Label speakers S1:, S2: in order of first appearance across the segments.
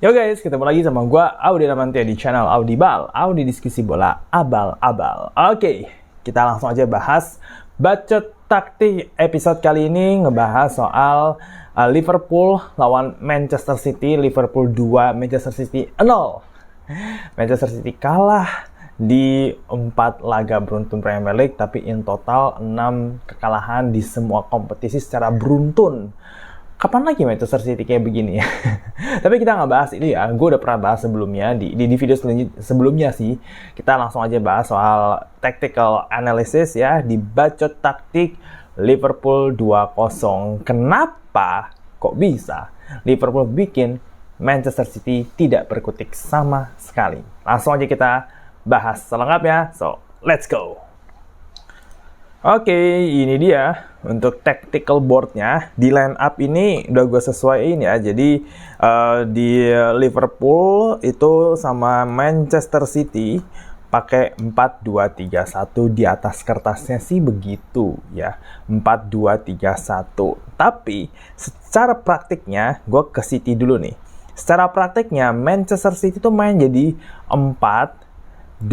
S1: Yo guys, ketemu lagi sama gue Audi Ramantia di channel Audibal, Audi diskusi bola abal-abal. Oke, kita langsung aja bahas bacot taktik episode kali ini ngebahas soal Liverpool lawan Manchester City. Liverpool 2, Manchester City 0. Manchester City kalah di 4 laga beruntun Premier League, tapi in total 6 kekalahan di semua kompetisi secara beruntun. Kapan lagi Manchester City kayak begini ya? Tapi kita nggak bahas itu ya. Gue udah pernah bahas sebelumnya di video sebelumnya sih. Kita langsung aja bahas soal tactical analysis ya di bacot taktik Liverpool 2-0. Kenapa kok bisa Liverpool bikin Manchester City tidak berkutik sama sekali? Langsung aja kita bahas selengkapnya. So, let's go. Oke, ini dia untuk tactical boardnya. Di line up ini udah gue sesuaiin ya. Jadi di Liverpool itu sama Manchester City pakai 4-2-3-1 di atas kertasnya sih begitu ya. 4-2-3-1. Tapi secara praktiknya gue ke City dulu nih. Secara praktiknya Manchester City tuh main jadi 4-2-4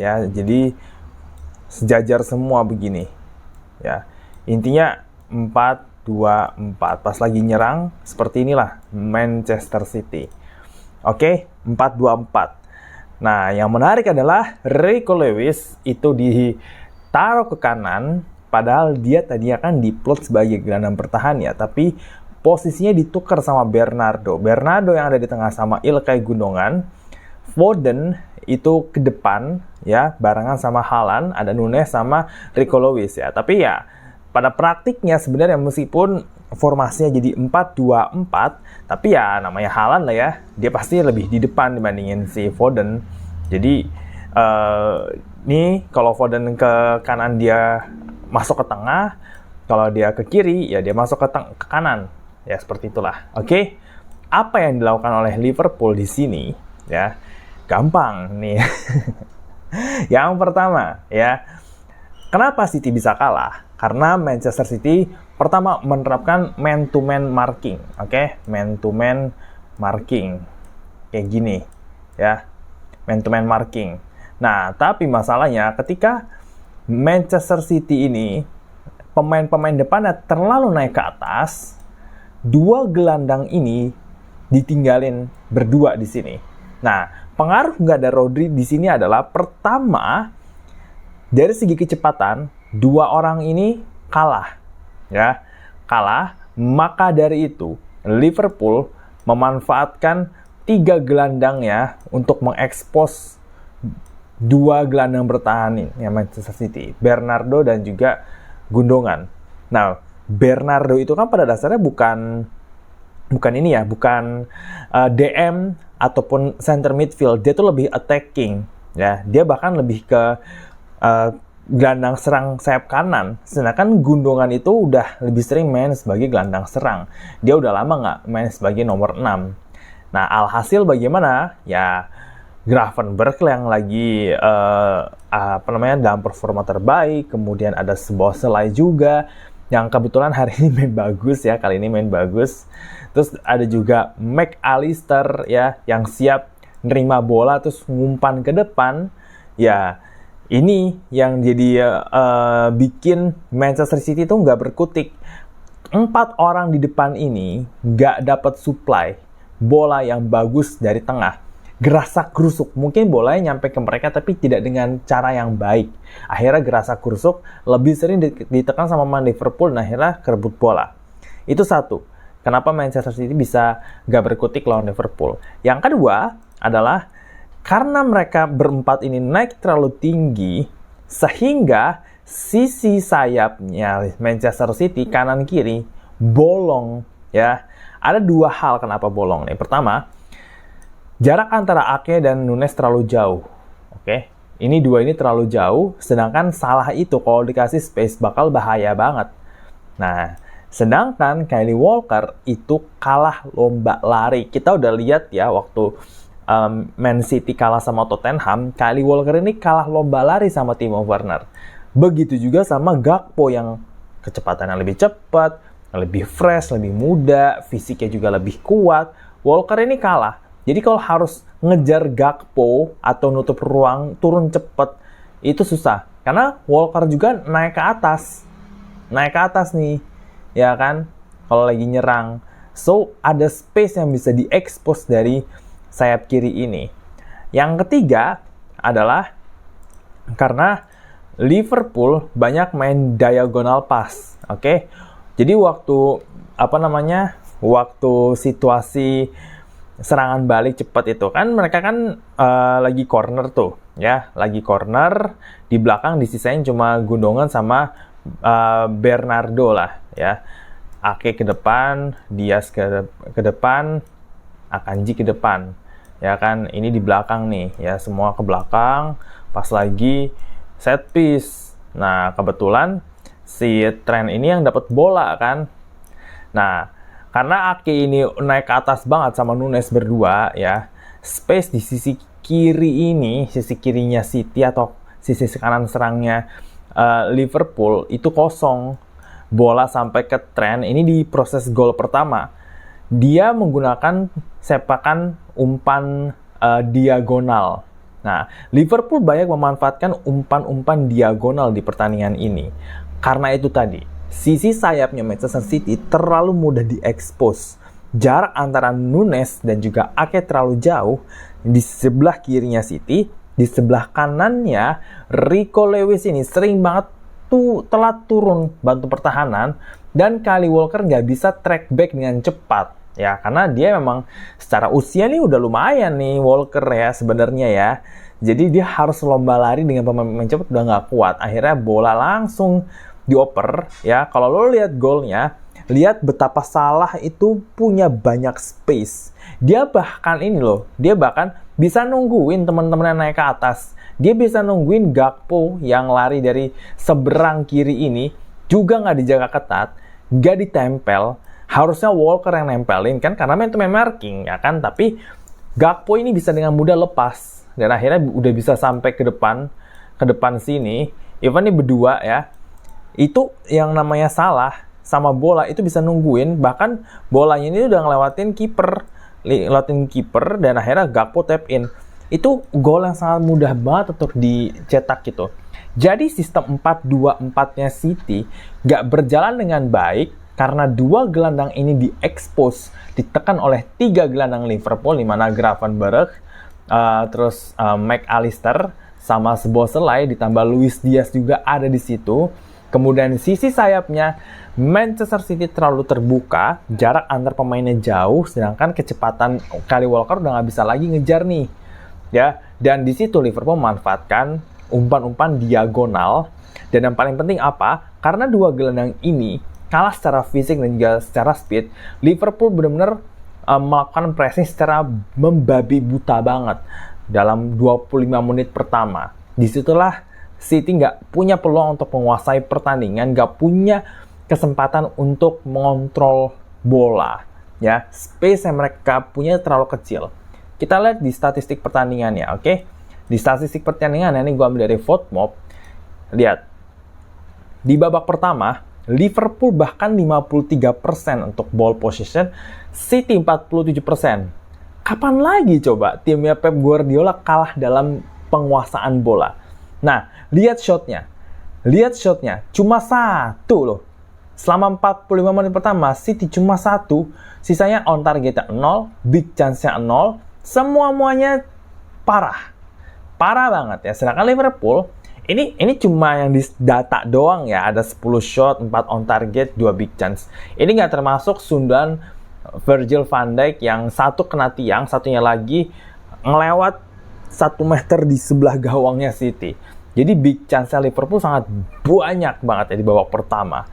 S1: ya, jadi sejajar semua begini ya. Intinya 4-2-4. Pas lagi nyerang seperti inilah Manchester City. Oke, 4-2-4. Nah, yang menarik adalah Rico Lewis itu ditaruh ke kanan, padahal dia tadinya kan diplot sebagai gelandang bertahan ya, tapi posisinya ditukar sama Bernardo yang ada di tengah sama Ilkay Gundogan. Foden itu ke depan ya, barengan sama Haaland, ada Nunes sama Rico Lewis ya. Tapi ya pada praktiknya sebenarnya meskipun formasinya jadi 4-2-4, tapi ya namanya Haaland lah ya, dia pasti lebih di depan dibandingin si Foden. Jadi nih kalau Foden ke kanan dia masuk ke tengah, kalau dia ke kiri ya dia masuk ke kanan. Ya seperti itulah. Oke. Apa yang dilakukan oleh Liverpool di sini ya? Gampang nih. Yang pertama ya, kenapa City bisa kalah? Karena Manchester City pertama menerapkan man-to-man marking. Oke, man-to-man marking. Kayak gini ya, man-to-man marking. Nah, tapi masalahnya ketika Manchester City ini pemain-pemain depannya terlalu naik ke atas, dua gelandang ini ditinggalin berdua di sini. Nah, pengaruh nggak ada Rodri di sini adalah pertama, dari segi kecepatan dua orang ini kalah, ya kalah. Maka dari itu Liverpool memanfaatkan tiga gelandangnya untuk mengekspos dua gelandang bertahan ya Manchester City, Bernardo dan juga Gundogan. Nah, Bernardo itu kan pada dasarnya bukan DM ataupun center midfield. Dia tuh lebih attacking ya. Dia bahkan lebih ke gelandang serang sayap kanan. Sedangkan Gundogan itu udah lebih sering main sebagai gelandang serang. Dia udah lama nggak main sebagai nomor 6. Nah, alhasil bagaimana? Ya Gravenberch yang lagi dalam performa terbaik. Kemudian ada Szoboszlai juga yang kebetulan hari ini main bagus ya, kali ini main bagus. Terus ada juga McAllister ya, yang siap nerima bola terus ngumpan ke depan. Ya, ini yang jadi bikin Manchester City itu nggak berkutik. 4 orang di depan ini nggak dapat supply bola yang bagus dari tengah. Gerasak gerusuk, mungkin bolanya nyampe ke mereka tapi tidak dengan cara yang baik. Akhirnya gerasak gerusuk lebih sering ditekan sama pemain Liverpool dan akhirnya kerebut bola. Itu satu, kenapa Manchester City bisa gak berkutik lawan Liverpool. Yang kedua adalah karena mereka berempat ini naik terlalu tinggi, sehingga sisi sayapnya Manchester City kanan kiri bolong ya. Ada dua hal kenapa bolong nih. Pertama, jarak antara Ake dan Nunes terlalu jauh. Oke, ini dua ini terlalu jauh, sedangkan Salah itu kalau dikasih space bakal bahaya banget. Nah, sedangkan Kyle Walker itu kalah lomba lari. Kita udah lihat ya waktu Man City kalah sama Tottenham, Kyle Walker ini kalah lomba lari sama Timo Werner. Begitu juga sama Gakpo yang kecepatannya lebih cepat, lebih fresh, lebih muda, fisiknya juga lebih kuat. Walker ini kalah. Jadi kalau harus ngejar Gakpo atau nutup ruang, turun cepet, itu susah. Karena Walker juga naik ke atas nih, ya kan? Kalau lagi nyerang. So, ada space yang bisa diekspos dari sayap kiri ini. Yang ketiga adalah karena Liverpool banyak main diagonal pass, oke? Jadi waktu situasi serangan balik cepat itu kan mereka kan lagi corner tuh, ya, lagi corner, di belakang disisain cuma Gundogan sama Bernardo lah, ya. Ake ke depan, Diaz ke depan, Akanji ke depan, ya kan. Ini di belakang nih, ya, semua ke belakang. Pas lagi set piece. Nah, kebetulan si Trent ini yang dapat bola kan. Nah, karena Ake ini naik ke atas banget sama Nunes berdua, ya, space di sisi kiri ini, sisi kirinya City atau sisi kanan serangnya Liverpool itu kosong. Bola sampai ke Trent ini di proses gol pertama. Dia menggunakan sepakan umpan diagonal. Nah, Liverpool banyak memanfaatkan umpan-umpan diagonal di pertandingan ini. Karena itu tadi, sisi sayapnya Manchester City terlalu mudah diekspos. Jarak antara Nunes dan juga Ake terlalu jauh. Di sebelah kirinya City, di sebelah kanannya Rico Lewis ini sering banget telat turun bantu pertahanan, dan Kyle Walker nggak bisa track back dengan cepat, ya, karena dia memang secara usia nih udah lumayan nih Walker ya sebenarnya ya. Jadi dia harus lomba lari dengan pemain cepat udah nggak kuat. Akhirnya bola langsung dioper, ya. Kalau lo lihat golnya, lihat betapa Salah itu punya banyak space. Dia bahkan bisa nungguin teman-temannya naik ke atas. Dia bisa nungguin Gakpo yang lari dari seberang kiri ini, juga nggak dijaga ketat, nggak ditempel. Harusnya Walker yang nempelin kan, karena man to man marking, ya kan. Tapi Gakpo ini bisa dengan mudah lepas, dan akhirnya udah bisa sampai ke depan sini. Even ini berdua ya, itu yang namanya Salah sama bola itu bisa nungguin, bahkan bolanya ini udah ngelewatin kiper, dan akhirnya Gakpo tap in. Itu gol yang sangat mudah banget untuk dicetak gitu. Jadi sistem 4-2-4-nya City nggak berjalan dengan baik karena dua gelandang ini diekspos, ditekan oleh 3 gelandang Liverpool, di mana Gravenberch, McAllister, sama Szoboszlai, ditambah Luis Diaz juga ada di situ. Kemudian sisi sayapnya Manchester City terlalu terbuka, jarak antar pemainnya jauh, sedangkan kecepatan Kyle Walker udah nggak bisa lagi ngejar nih. Ya, dan di situ Liverpool memanfaatkan umpan-umpan diagonal, dan yang paling penting apa? Karena dua gelandang ini kalah secara fisik dan juga secara speed, Liverpool benar-benar melakukan pressing secara membabi buta banget dalam 25 menit pertama. Disitulah City nggak punya peluang untuk menguasai pertandingan, nggak punya kesempatan untuk mengontrol bola. Ya, space yang mereka punya terlalu kecil. Kita lihat di statistik pertandingannya, oke? Di statistik pertandingan ini gue ambil dari FotMob. Lihat, di babak pertama, Liverpool bahkan 53% untuk ball possession, City 47%. Kapan lagi coba timnya Pep Guardiola kalah dalam penguasaan bola? Nah, lihat shotnya. Cuma 1 loh. Selama 45 menit pertama, City cuma 1. Sisanya on targetnya 0, big chance-nya 0. Semuanya parah banget ya. Sedangkan Liverpool ini cuma yang di data doang ya, ada 10 shot, 4 on target, 2 big chance. Ini nggak termasuk sundulan Virgil van Dijk yang satu kena tiang, satunya lagi ngelewat 1 meter di sebelah gawangnya City. Jadi big chance Liverpool sangat banyak banget ya di babak pertama.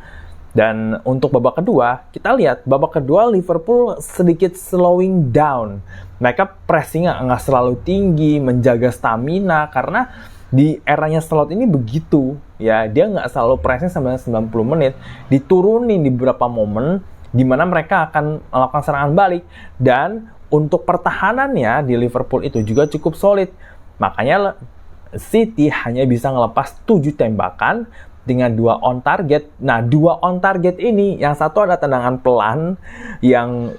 S1: Dan untuk babak kedua, kita lihat babak kedua Liverpool sedikit slowing down. Mereka pressingnya nggak selalu tinggi, menjaga stamina, karena di eranya slot ini begitu. Ya, dia nggak selalu pressing sampai 90 menit. Diturunin di beberapa momen, di mana mereka akan melakukan serangan balik. Dan untuk pertahanannya di Liverpool itu juga cukup solid. Makanya City hanya bisa ngelepas 7 tembakan, dengan 2 on target. Nah, 2 on target ini, yang satu ada tendangan pelan yang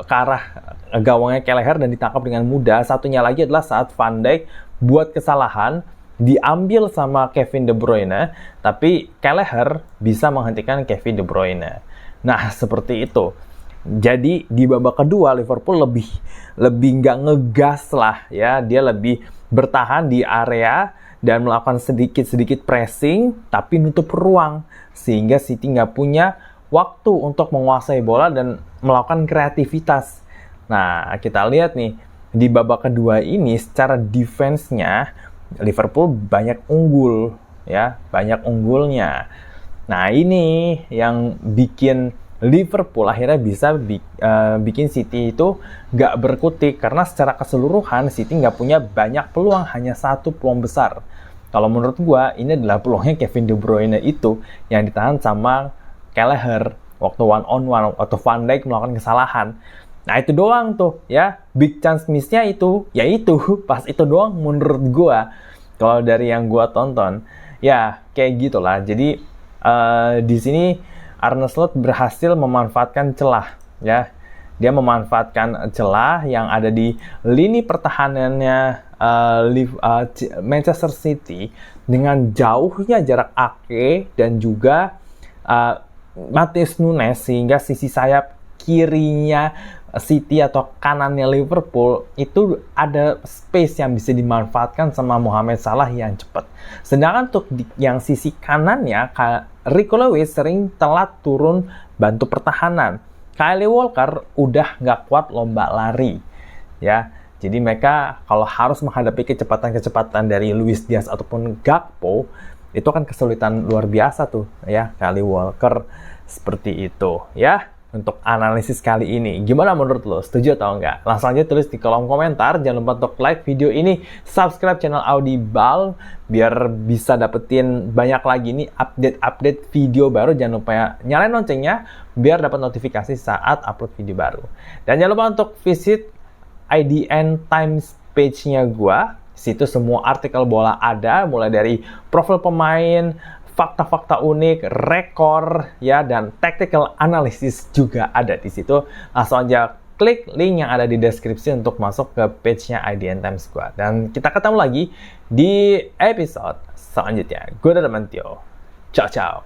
S1: ke arah gawangnya Kelleher dan ditangkap dengan mudah. Satunya lagi adalah saat Van Dijk buat kesalahan, diambil sama Kevin De Bruyne, tapi Kelleher bisa menghentikan Kevin De Bruyne. Nah, seperti itu. Jadi di babak kedua Liverpool lebih nggak ngegas lah ya, dia lebih bertahan di area dan melakukan sedikit pressing tapi nutup ruang sehingga City nggak punya waktu untuk menguasai bola dan melakukan kreativitas. Nah, kita lihat nih di babak kedua ini secara defense-nya Liverpool banyak unggul ya, banyak unggulnya. Nah, ini yang bikin Liverpool akhirnya bisa bikin City itu nggak berkutik, karena secara keseluruhan City nggak punya banyak peluang, hanya satu peluang besar. Kalau menurut gua ini adalah peluangnya Kevin De Bruyne itu yang ditahan sama Kelleher waktu one on one, waktu Van Dijk melakukan kesalahan. Nah, itu doang tuh ya, big chance miss-nya itu, yaitu pas itu doang menurut gua. Kalau dari yang gua tonton, ya kayak gitulah. Jadi di sini Arne Slot berhasil memanfaatkan celah ya. Dia memanfaatkan celah yang ada di lini pertahanannya Manchester City dengan jauhnya jarak Ake dan juga Matheus Nunes, sehingga sisi sayap kirinya City atau kanannya Liverpool itu ada space yang bisa dimanfaatkan sama Mohamed Salah yang cepat. Sedangkan untuk yang sisi kanannya, Rico Lewis sering telat turun bantu pertahanan. Kyle Walker udah nggak kuat lomba lari, ya. Jadi mereka kalau harus menghadapi kecepatan dari Luis Diaz ataupun Gakpo, itu kan kesulitan luar biasa tuh, ya. Kyle Walker seperti itu, ya. Untuk analisis kali ini, gimana menurut lo? Setuju atau enggak? Langsung aja tulis di kolom komentar. Jangan lupa untuk like video ini, subscribe channel Audible biar bisa dapetin banyak lagi nih update video baru. Jangan lupa ya, nyalain loncengnya biar dapat notifikasi saat upload video baru. Dan jangan lupa untuk visit IDN Times page-nya gua. Situ semua artikel bola ada, mulai dari profil pemain, fakta-fakta unik, rekor, ya, dan tactical analysis juga ada di situ. Langsung aja klik link yang ada di deskripsi untuk masuk ke page-nya IDN Times gua. Dan kita ketemu lagi di episode selanjutnya. Gue Dada Mantio. Ciao, ciao.